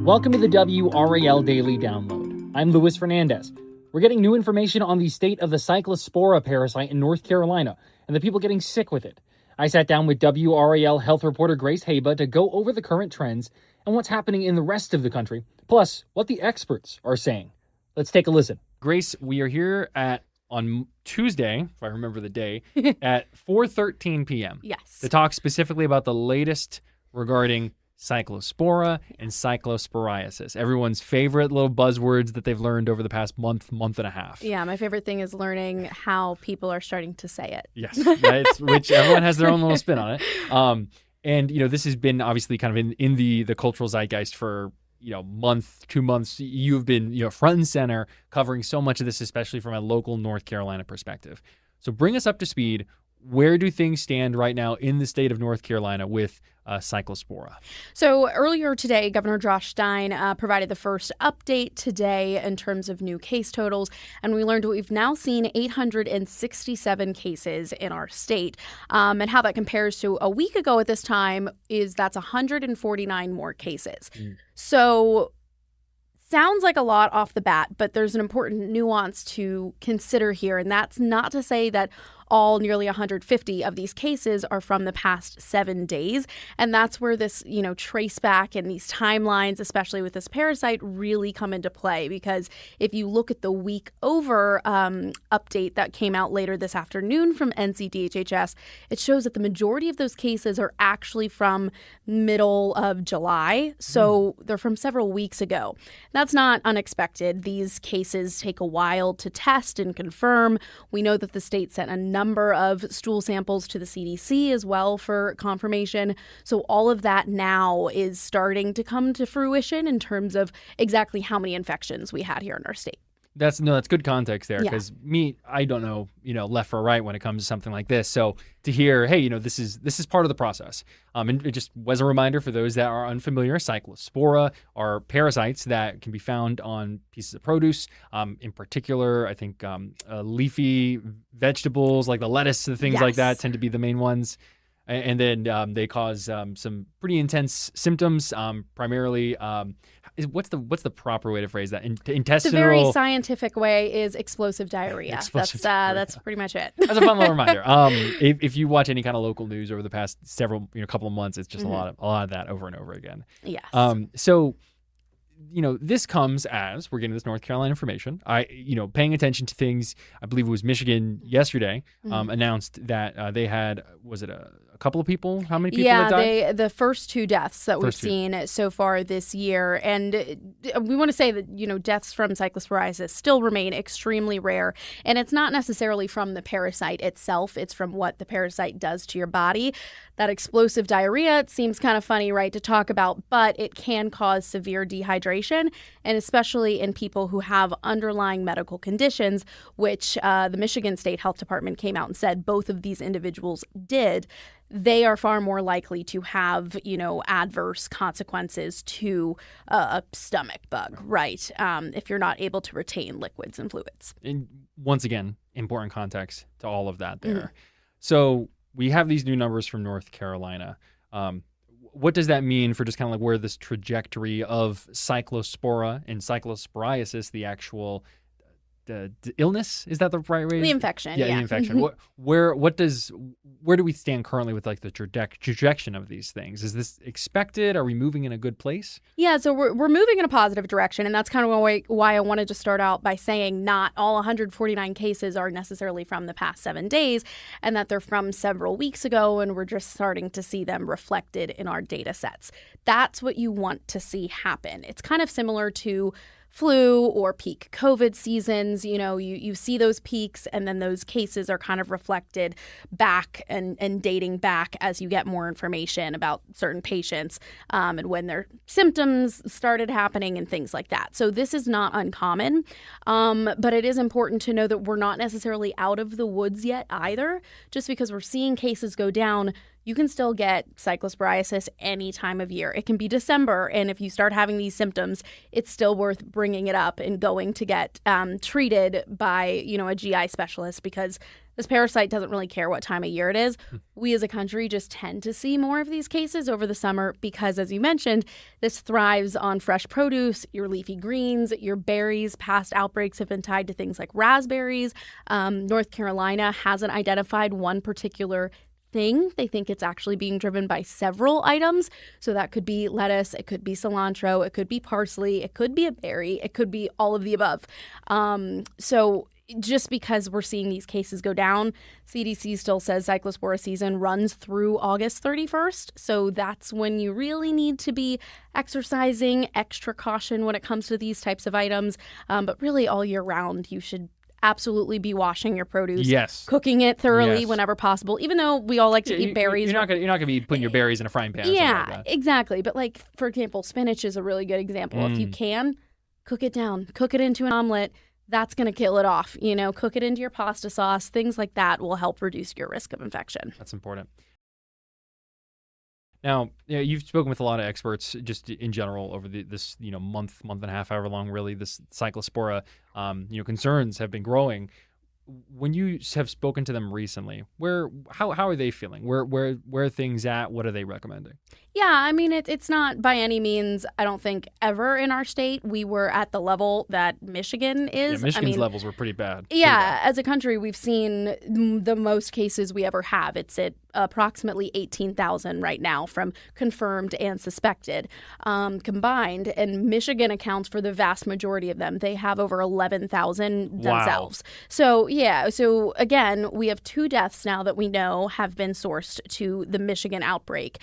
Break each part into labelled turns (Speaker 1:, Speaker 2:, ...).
Speaker 1: Welcome to the WRAL Daily Download. I'm Luis Fernandez. We're getting new information on the state of the Cyclospora parasite in North Carolina and the people getting sick with it. I sat down with WRAL health reporter Grace Hayba to go over the current trends and what's happening in the rest of the country, plus what the experts are saying. Let's take a listen. Grace, we are here on Tuesday, if I remember the day, at 4:13 p.m.
Speaker 2: Yes.
Speaker 1: To talk specifically about the latest regarding Cyclospora and cyclosporiasis. Everyone's favorite little buzzwords that they've learned over the past month and a half.
Speaker 2: Yeah, my favorite thing is learning how people are starting to say it.
Speaker 1: Yes, which everyone has their own little spin on it. And, this has been obviously kind of in the cultural zeitgeist for, month, 2 months. You've been, front and center covering so much of this, especially from a local North Carolina perspective. So bring us up to speed. Where do things stand right now in the state of North Carolina with Cyclospora?
Speaker 2: So earlier today, Governor Josh Stein provided the first update today in terms of new case totals, and we learned we've now seen 867 cases in our state. And how that compares to a week ago at this time is that's 149 more cases. So sounds like a lot off the bat, but there's an important nuance to consider here, and that's not to say that all nearly 150 of these cases are from the past 7 days. And that's where this, trace back and these timelines, especially with this parasite, really come into play. Because if you look at the week over update that came out later this afternoon from NCDHHS, it shows that the majority of those cases are actually from middle of July. So they're from several weeks ago. That's not unexpected. These cases take a while to test and confirm. We know that the state sent a number of stool samples to the CDC as well for confirmation. So all of that now is starting to come to fruition in terms of exactly how many infections we had here in our state.
Speaker 1: That's good context there, because I don't know, left or right when it comes to something like this. So to hear, hey, this is part of the process. And it just was a reminder for those that are unfamiliar. Cyclospora are parasites that can be found on pieces of produce. In particular, I think leafy vegetables like the lettuce and things like that tend to be the main ones. And then they cause some pretty intense symptoms, primarily. What's the proper way to phrase that? Intestinal.
Speaker 2: The very scientific way is explosive diarrhea. That's pretty much it.
Speaker 1: That's a fun little reminder. If you watch any kind of local news over the past couple of months, it's just a lot of that over and over again.
Speaker 2: Yes.
Speaker 1: So this comes as we're getting this North Carolina information. Paying attention to things. I believe it was Michigan yesterday announced that they had, was it a couple of people? How many people that died?
Speaker 2: Yeah, the first 2 deaths that we've seen so far this year. And we want to say that, deaths from cyclosporiasis still remain extremely rare. And it's not necessarily from the parasite itself. It's from what the parasite does to your body. That explosive diarrhea, it seems kind of funny, right, to talk about, but it can cause severe dehydration, and especially in people who have underlying medical conditions, which the Michigan State Health Department came out and said both of these individuals did. They are far more likely to have, adverse consequences to a stomach bug, right? If you're not able to retain liquids and fluids.
Speaker 1: And once again, important context to all of that there. So we have these new numbers from North Carolina. What does that mean for just kind of like where this trajectory of Cyclospora and cyclosporiasis, the actual the illness, is that the right way?
Speaker 2: The infection.
Speaker 1: Yeah, the infection. Where do we stand currently with like the trajectory of these things? Is this expected? Are we moving in a good place?
Speaker 2: Yeah, so we're moving in a positive direction, and that's kind of why I wanted to start out by saying not all 149 cases are necessarily from the past 7 days, and that they're from several weeks ago, and we're just starting to see them reflected in our data sets. That's what you want to see happen. It's kind of similar to flu or peak COVID seasons. You see those peaks, and then those cases are kind of reflected back and dating back as you get more information about certain patients and when their symptoms started happening and things like that. So this is not uncommon, but it is important to know that we're not necessarily out of the woods yet either. Just because we're seeing cases go down, you can still get cyclosporiasis any time of year. It can be December, and if you start having these symptoms, it's still worth bringing bringing it up and going to get treated by, a GI specialist, because this parasite doesn't really care what time of year it is. We as a country just tend to see more of these cases over the summer because, as you mentioned, this thrives on fresh produce, your leafy greens, your berries. Past outbreaks have been tied to things like raspberries. North Carolina hasn't identified one particular thing. They think it's actually being driven by several items. So that could be lettuce, it could be cilantro, it could be parsley, it could be a berry, it could be all of the above. So just because we're seeing these cases go down, CDC still says Cyclospora season runs through August 31st. So that's when you really need to be exercising extra caution when it comes to these types of items. But really all year round, you should absolutely be washing your produce, cooking it thoroughly whenever possible, even though we all like to eat berries.
Speaker 1: You're not gonna be putting your berries in a frying pan.
Speaker 2: Yeah,
Speaker 1: like that.
Speaker 2: Exactly. But for example, spinach is a really good example. If you can, cook it down, cook it into an omelet. That's going to kill it off. Cook it into your pasta sauce. Things like that will help reduce your risk of infection.
Speaker 1: That's important. Now, you've spoken with a lot of experts just in general over this month and a half, however long really this Cyclospora concerns have been growing. When you have spoken to them recently, how are they feeling? Where are things at? What are they recommending?
Speaker 2: Yeah, I mean, it's not by any means, I don't think, ever in our state we were at the level that Michigan is.
Speaker 1: Yeah, Michigan's levels were pretty bad.
Speaker 2: Yeah, as a country, we've seen the most cases we ever have. It's at approximately 18,000 right now from confirmed and suspected combined. And Michigan accounts for the vast majority of them. They have over 11,000 themselves. Wow. So again, we have 2 deaths now that we know have been sourced to the Michigan outbreak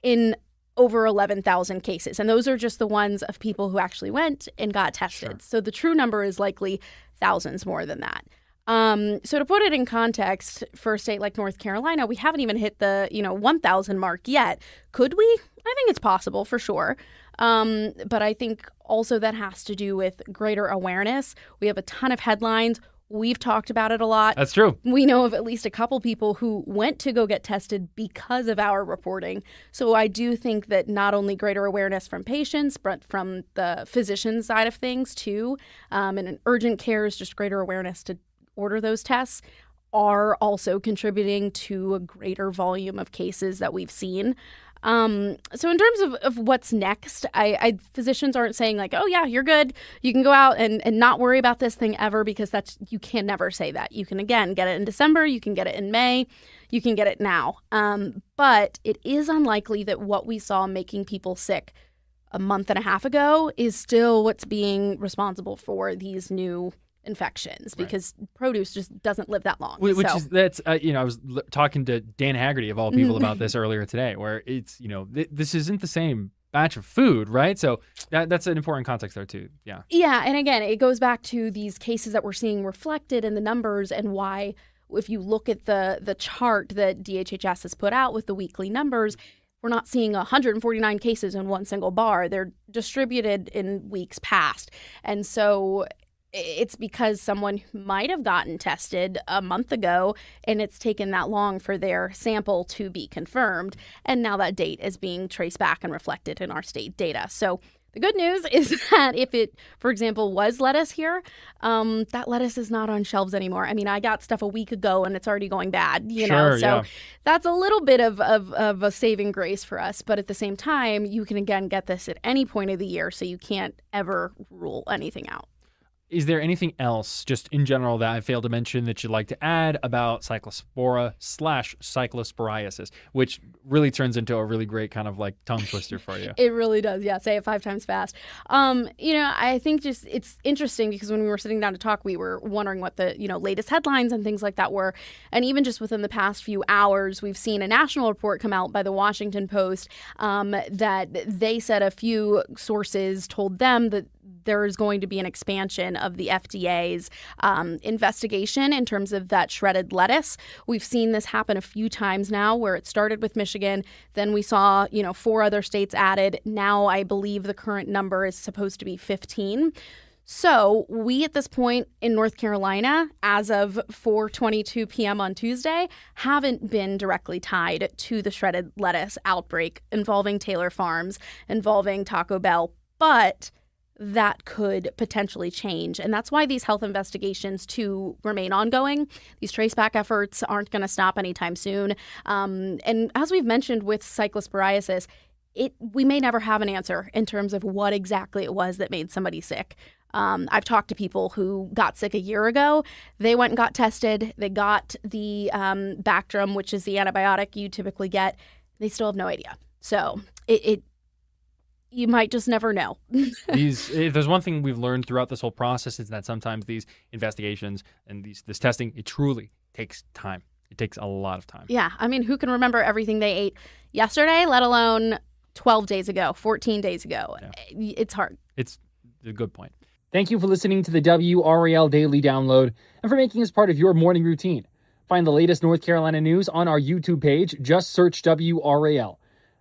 Speaker 2: in over 11,000 cases. And those are just the ones of people who actually went and got tested. Sure. So the true number is likely thousands more than that. So to put it in context, for a state like North Carolina, we haven't even hit the 1,000 mark yet. Could we? I think it's possible for sure. But I think also that has to do with greater awareness. We have a ton of headlines. We've talked about it a lot.
Speaker 1: That's true.
Speaker 2: We know of at least a couple people who went to go get tested because of our reporting. So I do think that not only greater awareness from patients, but from the physician side of things too, and in urgent care is just greater awareness to order those tests, are also contributing to a greater volume of cases that we've seen. So in terms of what's next, physicians aren't saying like, oh yeah, you're good. You can go out and not worry about this thing ever, because you can never say that. You can, again, get it in December. You can get it in May. You can get it now. But it is unlikely that what we saw making people sick a month and a half ago is still what's being responsible for these new infections, because produce just doesn't live that long.
Speaker 1: I was talking to Dan Haggerty of all people about this earlier today, where it's, this isn't the same batch of food, right? So that's an important context there too. Yeah. Yeah.
Speaker 2: And again, it goes back to these cases that we're seeing reflected in the numbers, and why, if you look at the chart that DHHS has put out with the weekly numbers, we're not seeing 149 cases in one single bar. They're distributed in weeks past. And so it's because someone might have gotten tested a month ago and it's taken that long for their sample to be confirmed. And now that date is being traced back and reflected in our state data. So the good news is that if it, for example, was lettuce here, that lettuce is not on shelves anymore. I mean, I got stuff a week ago and it's already going bad, know? So that's a little bit of a saving grace for us. But at the same time, you can, again, get this at any point of the year. So you can't ever rule anything out.
Speaker 1: Is there anything else, just in general, that I failed to mention that you'd like to add about Cyclospora/cyclosporiasis, which really turns into a really great kind of like tongue twister for you?
Speaker 2: It really does. Yeah. Say it 5 times fast. I think just it's interesting because when we were sitting down to talk, we were wondering what the, latest headlines and things like that were. And even just within the past few hours, we've seen a national report come out by the Washington Post that they said a few sources told them that there is going to be an expansion of the FDA's investigation in terms of that shredded lettuce. We've seen this happen a few times now, where it started with Michigan. Then we saw, 4 other states added. Now I believe the current number is supposed to be 15. So we, at this point in North Carolina, as of 4:22 p.m. on Tuesday, haven't been directly tied to the shredded lettuce outbreak involving Taylor Farms, involving Taco Bell. But that could potentially change. And that's why these health investigations too remain ongoing. These traceback efforts aren't going to stop anytime soon. And as we've mentioned with cyclosporiasis, we may never have an answer in terms of what exactly it was that made somebody sick. I've talked to people who got sick a year ago. They went and got tested. They got the Bactrim, which is the antibiotic you typically get. They still have no idea. So you might just never know.
Speaker 1: If there's one thing we've learned throughout this whole process is that sometimes these investigations and this testing, it truly takes time. It takes a lot of time.
Speaker 2: Yeah. I mean, who can remember everything they ate yesterday, let alone 12 days ago, 14 days ago? Yeah. It's hard.
Speaker 1: It's a good point. Thank you for listening to the WRAL Daily Download and for making us part of your morning routine. Find the latest North Carolina news on our YouTube page. Just search WRAL.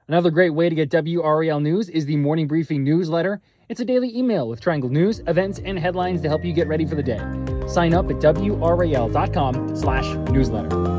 Speaker 1: Another great way to get WRAL news is the Morning Briefing newsletter. It's a daily email with Triangle news, events, and headlines to help you get ready for the day. Sign up at WRAL.com/newsletter.